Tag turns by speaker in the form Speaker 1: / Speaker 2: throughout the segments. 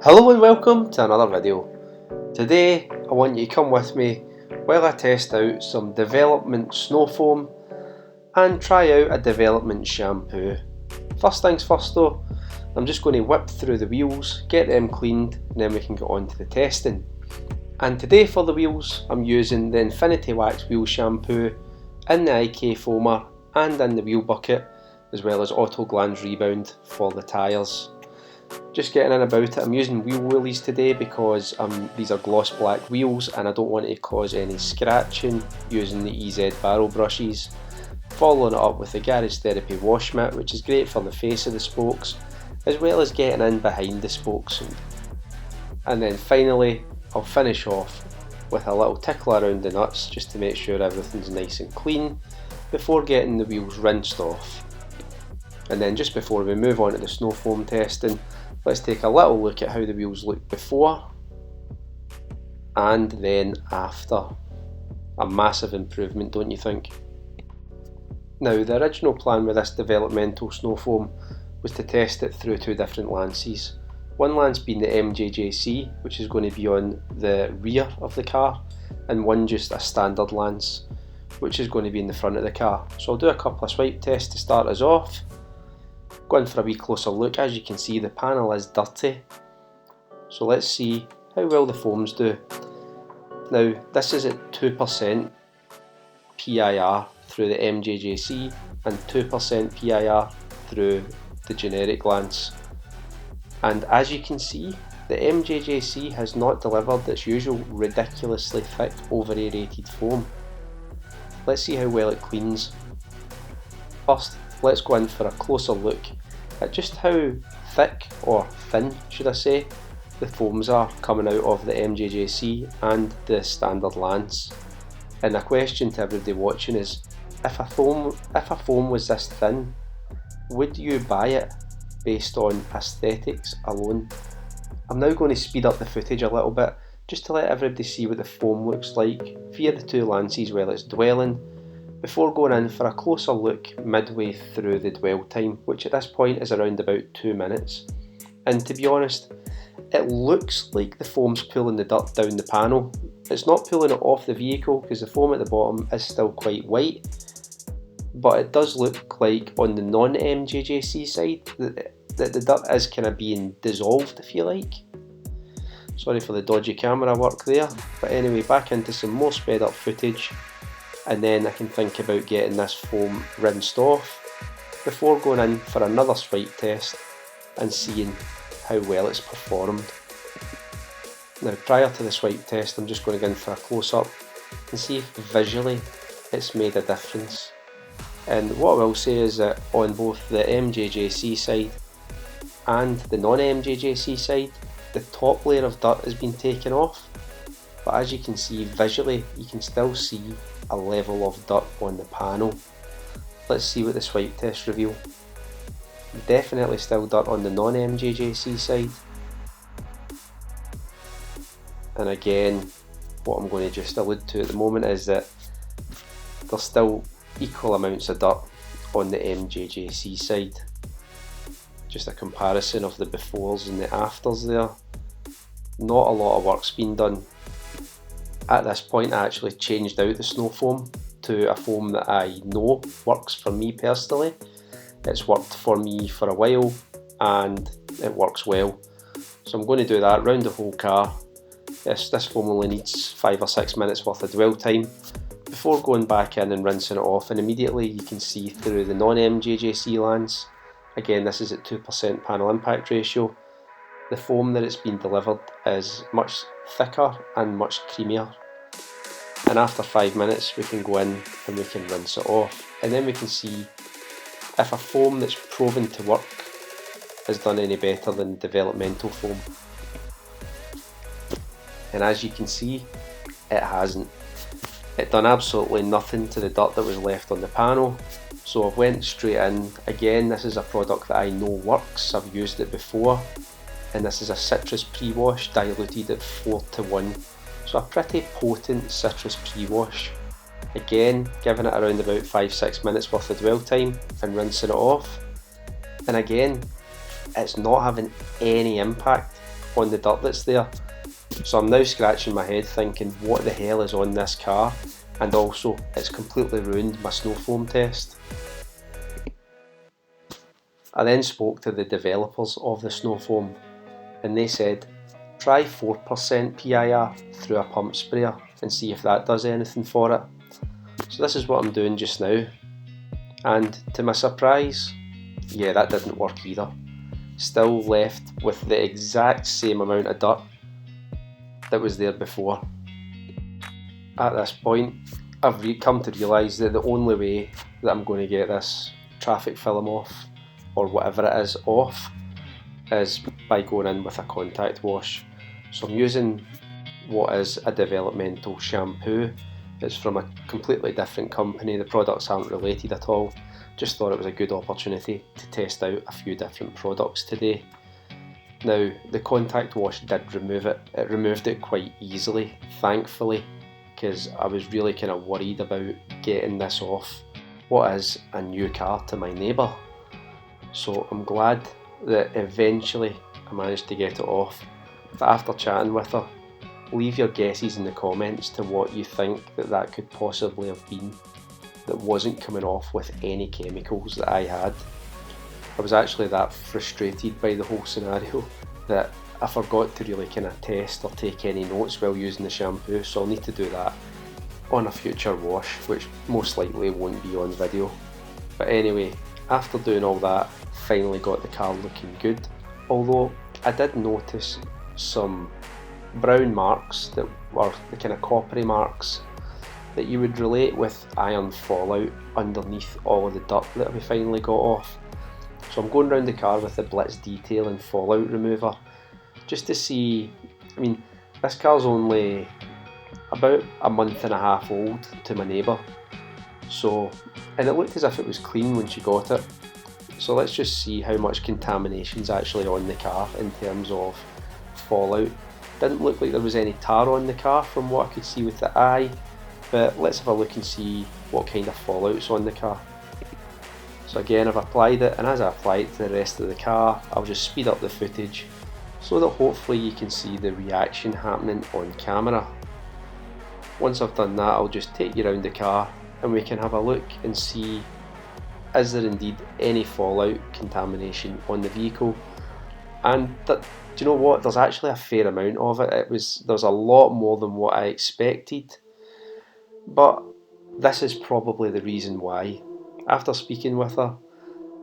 Speaker 1: Hello and welcome to another video. Today I want you to come with me while I test out some development snow foam and try out a development shampoo. First things first though, I'm just going to whip through the wheels, get them cleaned, and then we can get on to the testing. And today for the wheels I'm using the Infinity Wax wheel shampoo in the IK foamer and in the wheel bucket, as well as Auto Glands Rebound for the tyres. Just getting in about it, I'm using wheel woolies today because these are gloss black wheels and I don't want to cause any scratching using the EZ barrel brushes. Following it up with the Garage Therapy wash mitt, which is great for the face of the spokes as well as getting in behind the spokes. And then finally I'll finish off with a little tickle around the nuts just to make sure everything's nice and clean before getting the wheels rinsed off. And then just before we move on to the snow foam testing, let's take a little look at how the wheels look before and then after. A massive improvement, don't you think? Now, the original plan with this developmental snow foam was to test it through two different lances. One lance being the MJJC, which is going to be on the rear of the car, and one just a standard lance, which is going to be in the front of the car. So I'll do a couple of swipe tests to start us off. Going for a wee closer look, as you can see the panel is dirty, so let's see how well the foams do. Now this is at 2% PIR through the MJJC and 2% PIR through the generic lance, and as you can see the MJJC has not delivered its usual ridiculously thick over-aerated foam. Let's see how well it cleans. First, let's go in for a closer look at just how thick, or thin should I say, the foams are coming out of the MJJC and the standard lance. And a question to everybody watching is, if a foam was this thin, would you buy it based on aesthetics alone? I'm now going to speed up the footage a little bit just to let everybody see what the foam looks like via the two lances while it's dwelling, before going in for a closer look midway through the dwell time, which at this point is around about 2 minutes. And to be honest, it looks like the foam's pulling the dirt down the panel. It's not pulling it off the vehicle because the foam at the bottom is still quite white, but it does look like on the non-MJJC side that the dirt is kind of being dissolved, if you like. Sorry for the dodgy camera work there, but anyway, back into some more sped up footage, and then I can think about getting this foam rinsed off before going in for another swipe test and seeing how well it's performed. Now, prior to the swipe test, I'm just going to go in for a close-up and see if visually it's made a difference. And what I will say is that on both the MJJC side and the non-MJJC side, the top layer of dirt has been taken off, but as you can see visually, you can still see a level of dirt on the panel. Let's see what the swipe test reveal. Definitely still dirt on the non-MJJC side, and again, what I'm going to just allude to at the moment is that there's still equal amounts of dirt on the MJJC side. Just a comparison of the befores and the afters there. Not a lot of work's been done. At this point I actually changed out the snow foam to a foam that I know works for me personally. It's worked for me for a while and it works well. So I'm going to do that round the whole car. This foam only needs 5 or 6 minutes worth of dwell time before going back in and rinsing it off, and immediately you can see through the non-MJJC lance, again this is at 2% panel impact ratio, the foam that it's been delivered is much thicker and much creamier. And after 5 minutes we can go in and we can rinse it off, and then we can see if a foam that's proven to work has done any better than developmental foam. And as you can see, it hasn't. It done absolutely nothing to the dirt that was left on the panel. So I've went straight in. Again, this is a product that I know works, I've used it before, and this is a citrus pre-wash diluted at 4:1. So a pretty potent citrus pre-wash. Again, giving it around about 5-6 minutes worth of dwell time and rinsing it off. And again, it's not having any impact. on the dirt that's there. So I'm now scratching my head thinking, what the hell is on this car? And also, it's completely ruined my snowfoam test. I then spoke to the developers of the snowfoam, and they said, try 4% PIR through a pump sprayer and see if that does anything for it. So this is what I'm doing just now, and to my surprise, yeah, that didn't work either. Still left with the exact same amount of dirt that was there before. At this point, I've come to realise that the only way that I'm going to get this traffic film off, or whatever it is, off, is by going in with a contact wash. So I'm using what is a developmental shampoo. It's from a completely different company, the products aren't related at all. Just thought it was a good opportunity to test out a few different products today. Now, the contact wash did remove it. It removed it quite easily, thankfully, because I was really kind of worried about getting this off what is a new car to my neighbour. So I'm glad that eventually I managed to get it off. But after chatting with her, leave your guesses in the comments to what you think that could possibly have been that wasn't coming off with any chemicals that I had. I was actually that frustrated by the whole scenario that I forgot to really kind of test or take any notes while using the shampoo, so I'll need to do that on a future wash, which most likely won't be on video. But anyway, after doing all that, finally got the car looking good, although I did notice some brown marks that were the kind of coppery marks that you would relate with iron fallout underneath all of the dirt that we finally got off. So I'm going around the car with the Blitz detail and fallout remover just to see. I mean, this car's only about a month and a half old to my neighbour, so, and it looked as if it was clean when she got it. So let's just see how much contamination's actually on the car in terms of fallout. Didn't look like there was any tar on the car from what I could see with the eye, but let's have a look and see what kind of fallout's on the car. So again, I've applied it, and as I apply it to the rest of the car, I'll just speed up the footage so that hopefully you can see the reaction happening on camera. Once I've done that, I'll just take you around the car and we can have a look and see, is there indeed any fallout contamination on the vehicle. And do you know what, there's actually a fair amount of it. There's a lot more than what I expected, but this is probably the reason why. After speaking with her,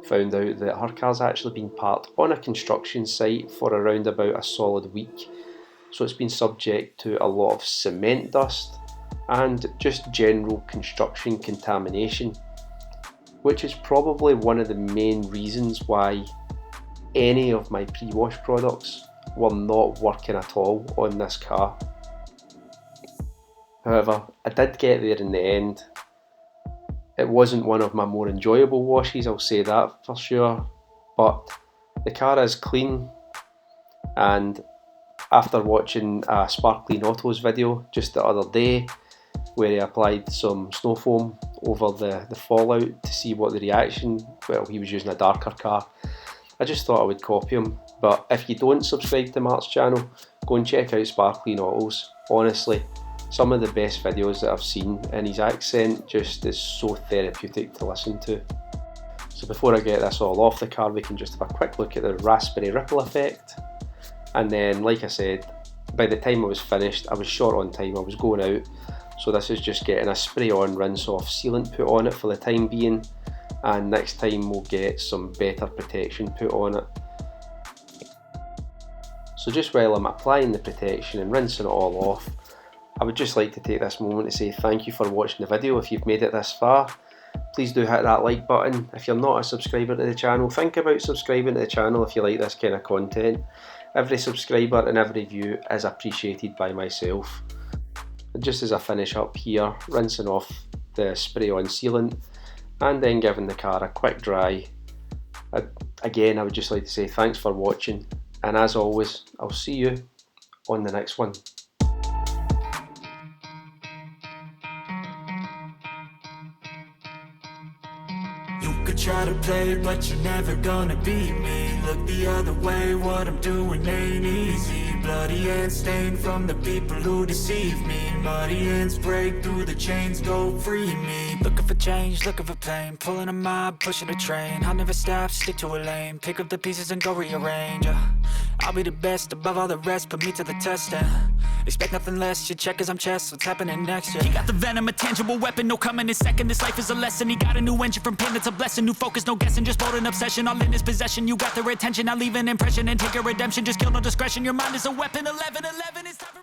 Speaker 1: found out that her car's actually been parked on a construction site for around about a solid week, so it's been subject to a lot of cement dust and just general construction contamination, which is probably one of the main reasons why any of my pre-wash products were not working at all on this car. However, I did get there in the end. It wasn't one of my more enjoyable washes, I'll say that for sure, but the car is clean, and after watching a Sparkling Autos video just the other day where he applied some snowfoam over the fallout to see what the reaction, well, he was using a darker car, I just thought I would copy him. But if you don't subscribe to Mark's channel, go and check out Sparkling Autos. Honestly, some of the best videos that I've seen, and his accent just is so therapeutic to listen to. So before I get this all off the car, we can just have a quick look at the raspberry ripple effect. And then, like I said, by the time I was finished, I was short on time, I was going out. So this is just getting a spray on, rinse off sealant put on it for the time being. And next time we'll get some better protection put on it. So just while I'm applying the protection and rinsing it all off, I would just like to take this moment to say thank you for watching the video. If you've made it this far, please do hit that like button. If you're not a subscriber to the channel, think about subscribing to the channel if you like this kind of content. Every subscriber and every view is appreciated by myself. And just as I finish up here, rinsing off the spray on sealant and then giving the car a quick dry, again I would just like to say thanks for watching, and as always, I'll see you on the next one.
Speaker 2: You could try to play, but you're never gonna beat me. Look the other way, what I'm doing ain't easy. Bloody hands stained from the people who deceive me. Muddy hands break through the chains, go free me. Looking for change, looking for pain, pulling a mob, pushing a train. I'll never stop, stick to a lane, pick up the pieces and go rearrange. I'll be the best above all the rest, put me to the test and expect nothing less. You check as I'm chess, what's happening next? Yeah. He got the venom, a tangible weapon, no coming in second. This life is a lesson. He got a new engine from pain, it's a blessing. New focus, no guessing, just bold and obsession. All in his possession, you got their attention. Now leave an impression and take a redemption. Just kill, no discretion. Your mind is a weapon. 11-11, it's time for